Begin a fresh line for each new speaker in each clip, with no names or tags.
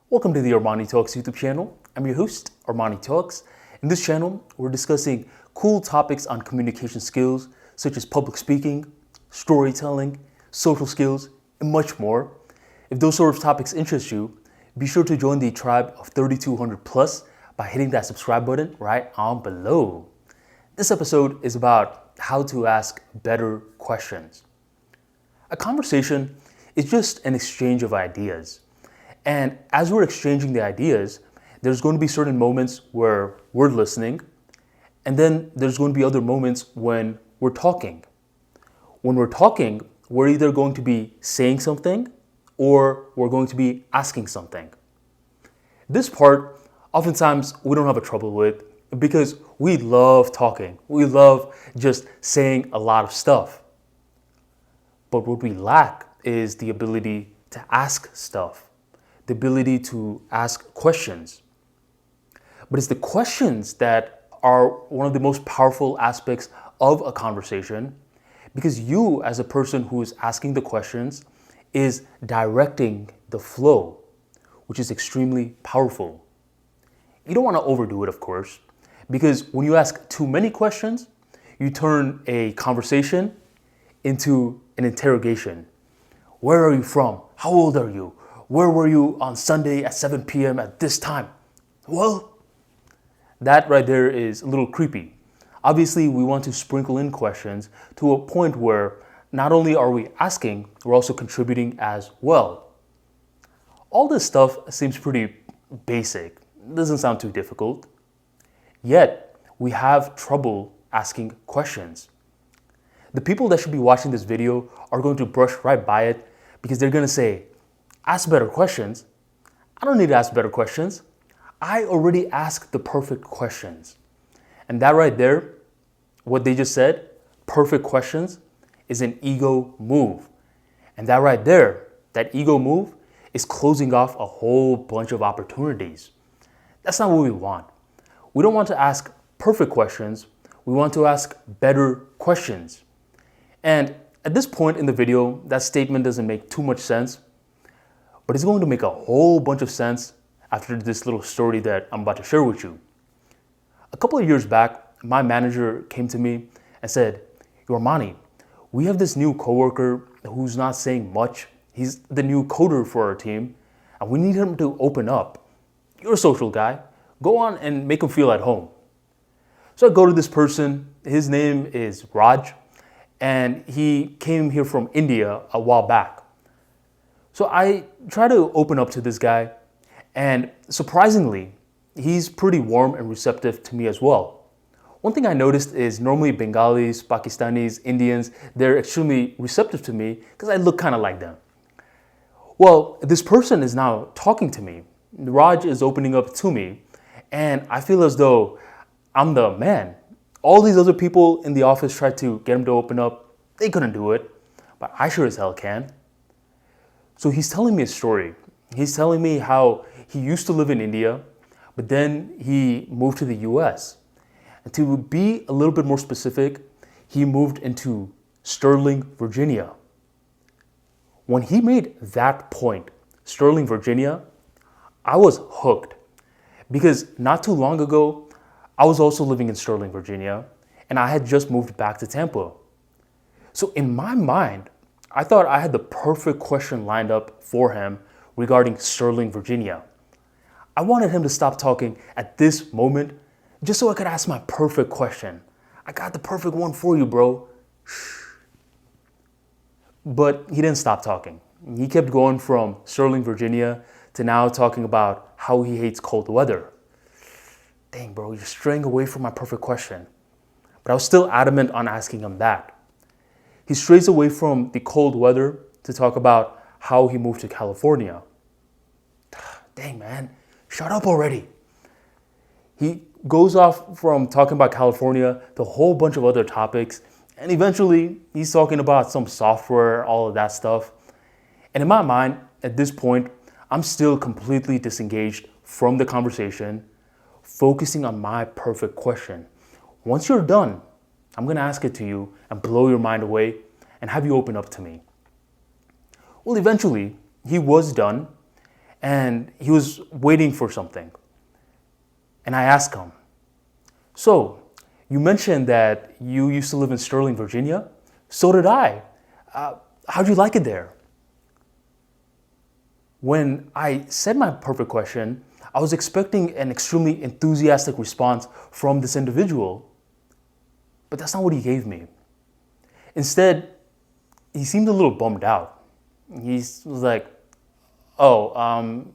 Welcome to the ArmaniTalks YouTube channel. I'm your host, ArmaniTalks. In this channel, we're discussing cool topics on communication skills, such as public speaking, storytelling, social skills, and much more. If those sort of topics interest you, be sure to join the tribe of 3,200 plus by hitting that subscribe button right on below. This episode is about how to ask better questions. A conversation is just an exchange of ideas. And as we're exchanging the ideas, there's going to be certain moments where we're listening, and then there's going to be other moments when we're talking. When we're talking, we're either going to be saying something or we're going to be asking something. This part, oftentimes, we don't have a trouble with because we love talking. We love just saying a lot of stuff. But what we lack is the ability to ask stuff, the ability to ask questions. But it's the questions that are one of the most powerful aspects of a conversation, because you, as a person who is asking the questions, is directing the flow, which is extremely powerful. You don't want to overdo it, of course, because when you ask too many questions, you turn a conversation into an interrogation. Where are you from? How old are you? Where were you on Sunday at 7 p.m. at this time? Well, that right there is a little creepy. Obviously, we want to sprinkle in questions to a point where not only are we asking, we're also contributing as well. All this stuff seems pretty basic. It doesn't sound too difficult. Yet, we have trouble asking questions. The people that should be watching this video are going to brush right by it because they're going to say, ask better questions. I don't need to ask better questions. I already asked the perfect questions. And that right there, what they just said, perfect questions, is an ego move. And that right there, that ego move is closing off a whole bunch of opportunities. That's not what we want. We don't want to ask perfect questions. We want to ask better questions. And at this point in the video, that statement doesn't make too much sense, but it's going to make a whole bunch of sense after this little story that I'm about to share with you. A couple of years back, my manager came to me and said, "Yo, Armani, we have this new coworker who's not saying much. He's the new coder for our team, and we need him to open up. You're a social guy. Go on and make him feel at home." So I go to this person. His name is Raj, and he came here from India a while back. So I try to open up to this guy, and surprisingly, he's pretty warm and receptive to me as well. One thing I noticed is normally Bengalis, Pakistanis, Indians, they're extremely receptive to me because I look kind of like them. Well, this person is now talking to me. Raj is opening up to me, and I feel as though I'm the man. All these other people in the office tried to get him to open up. They couldn't do it, but I sure as hell can. So he's telling me a story. He's telling me how he used to live in India, but then he moved to the US. And to be a little bit more specific, he moved into Sterling, Virginia. When he made that point, Sterling, Virginia, I was hooked, because not too long ago, I was also living in Sterling, Virginia, and I had just moved back to Tampa. So in my mind, I thought I had the perfect question lined up for him regarding Sterling, Virginia. I wanted him to stop talking at this moment just so I could ask my perfect question. I got the perfect one for you, bro. Shh. But he didn't stop talking. He kept going from Sterling, Virginia to now talking about how he hates cold weather. Dang, bro, you're straying away from my perfect question. But I was still adamant on asking him that. He strays away from the cold weather to talk about how he moved to California. Dang, man, shut up already. He goes off from talking about California to a whole bunch of other topics, and eventually he's talking about some software, all of that stuff. And in my mind, at this point, I'm still completely disengaged from the conversation, focusing on my perfect question. Once you're done, I'm going to ask it to you and blow your mind away and have you open up to me. Well, eventually, he was done, and he was waiting for something. And I asked him, so you mentioned that you used to live in Sterling, Virginia? So did I. How'd you like it there? When I said my perfect question, I was expecting an extremely enthusiastic response from this individual, but that's not what he gave me. Instead, he seemed a little bummed out. He was like, oh,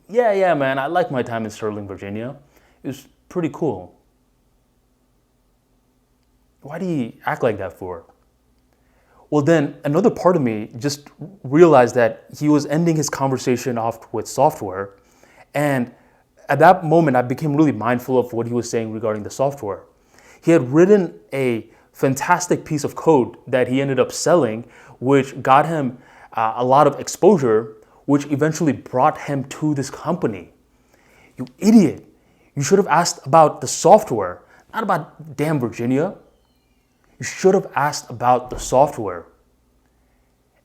yeah, man, I like my time in Sterling, Virginia. It was pretty cool. Why do you act like that for? Well, then another part of me just realized that he was ending his conversation off with software. And at that moment, I became really mindful of what he was saying regarding the software. He had written a fantastic piece of code that he ended up selling, which got him a lot of exposure, which eventually brought him to this company. You idiot. You should have asked about the software, not about damn Virginia. You should have asked about the software.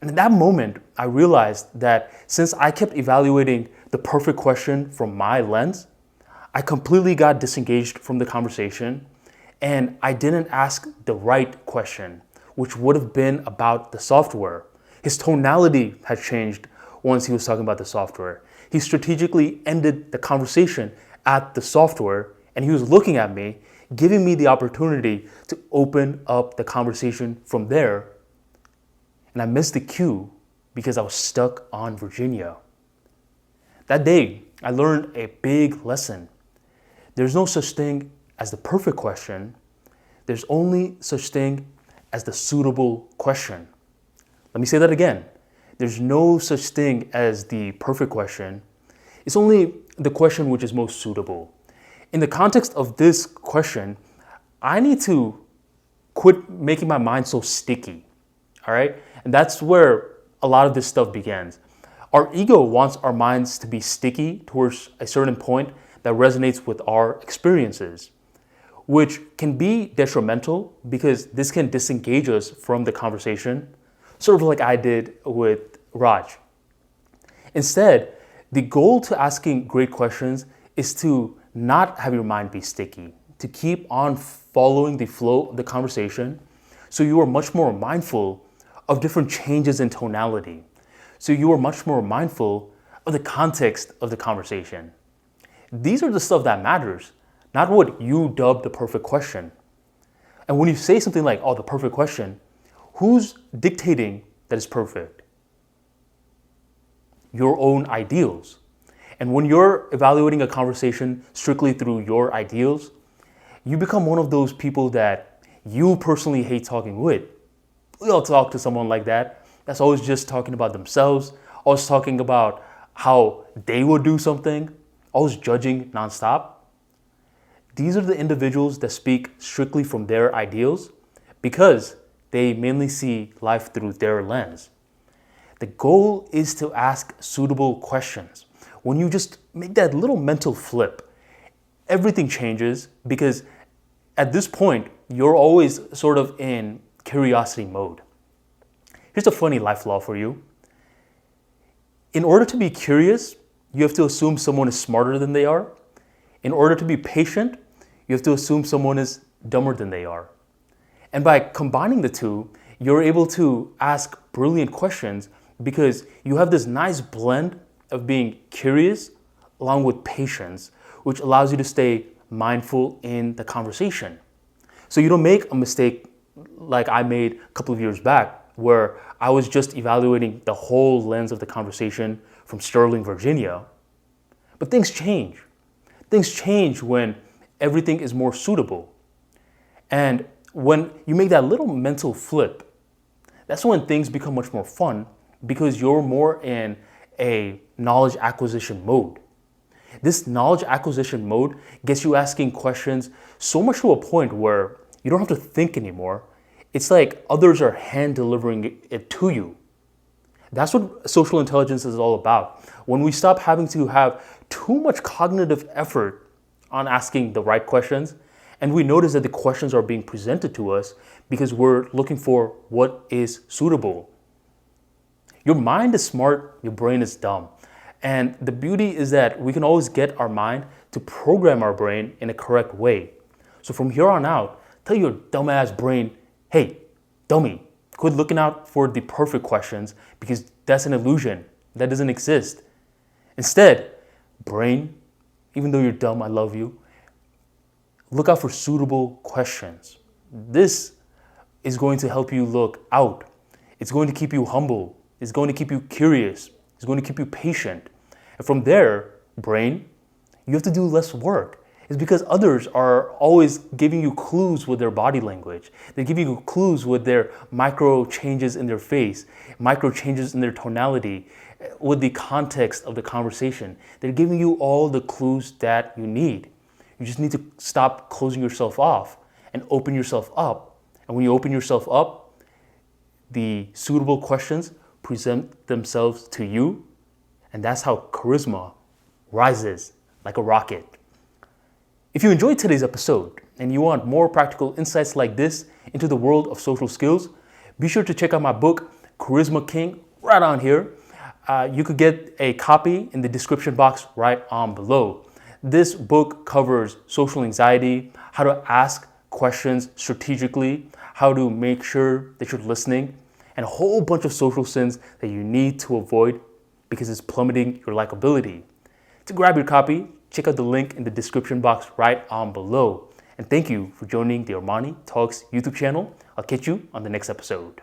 And at that moment, I realized that since I kept evaluating the perfect question from my lens, I completely got disengaged from the conversation and I didn't ask the right question, which would have been about the software. His tonality had changed once he was talking about the software. He strategically ended the conversation at the software and he was looking at me, giving me the opportunity to open up the conversation from there. And I missed the cue because I was stuck on Virginia. That day, I learned a big lesson. There's no such thing as the perfect question. There's only such thing as the suitable question. Let me say that again. There's no such thing as the perfect question. It's only the question which is most suitable. In the context of this question, I need to quit making my mind so sticky, all right? And that's where a lot of this stuff begins. Our ego wants our minds to be sticky towards a certain point that resonates with our experiences, which can be detrimental because this can disengage us from the conversation, sort of like I did with Raj. Instead, the goal to asking great questions is to not have your mind be sticky, to keep on following the flow of the conversation so you are much more mindful of different changes in tonality. So you are much more mindful of the context of the conversation. These are the stuff that matters, not what you dub the perfect question. And when you say something like, oh, the perfect question, who's dictating that it's perfect? Your own ideals. And when you're evaluating a conversation strictly through your ideals, you become one of those people that you personally hate talking with. We all talk to someone like that. That's always just talking about themselves, always talking about how they would do something, always judging nonstop. These are the individuals that speak strictly from their ideals because they mainly see life through their lens. The goal is to ask suitable questions. When you just make that little mental flip, everything changes because at this point, you're always sort of in curiosity mode. Here's a funny life law for you. In order to be curious, you have to assume someone is smarter than they are. In order to be patient, you have to assume someone is dumber than they are. And by combining the two, you're able to ask brilliant questions because you have this nice blend of being curious along with patience, which allows you to stay mindful in the conversation. So you don't make a mistake like I made a couple of years back where I was just evaluating the whole lens of the conversation from Sterling, Virginia. But things change. Things change when everything is more suitable. And when you make that little mental flip, that's when things become much more fun because you're more in a knowledge acquisition mode. This knowledge acquisition mode gets you asking questions so much to a point where you don't have to think anymore. It's like others are hand delivering it to you. That's what social intelligence is all about. When we stop having to have too much cognitive effort on asking the right questions, and we notice that the questions are being presented to us because we're looking for what is suitable. Your mind is smart, your brain is dumb. And the beauty is that we can always get our mind to program our brain in a correct way. So from here on out, tell your dumbass brain, hey, dummy, quit looking out for the perfect questions because that's an illusion. That doesn't exist. Instead, brain, even though you're dumb, I love you, look out for suitable questions. This is going to help you look out. It's going to keep you humble. It's going to keep you curious. It's going to keep you patient. And from there, brain, you have to do less work. It's because others are always giving you clues with their body language. They give you clues with their micro changes in their face, micro changes in their tonality, with the context of the conversation. They're giving you all the clues that you need. You just need to stop closing yourself off and open yourself up. And when you open yourself up, the suitable questions present themselves to you. And that's how charisma rises like a rocket. If you enjoyed today's episode and you want more practical insights like this into the world of social skills, be sure to check out my book, Charisma King, right on here. You could get a copy in the description box right on below. This book covers social anxiety, how to ask questions strategically, how to make sure that you're listening, and a whole bunch of social sins that you need to avoid because it's plummeting your likability. To grab your copy, check out the link in the description box right on below. And thank you for joining the Armani Talks YouTube channel. I'll catch you on the next episode.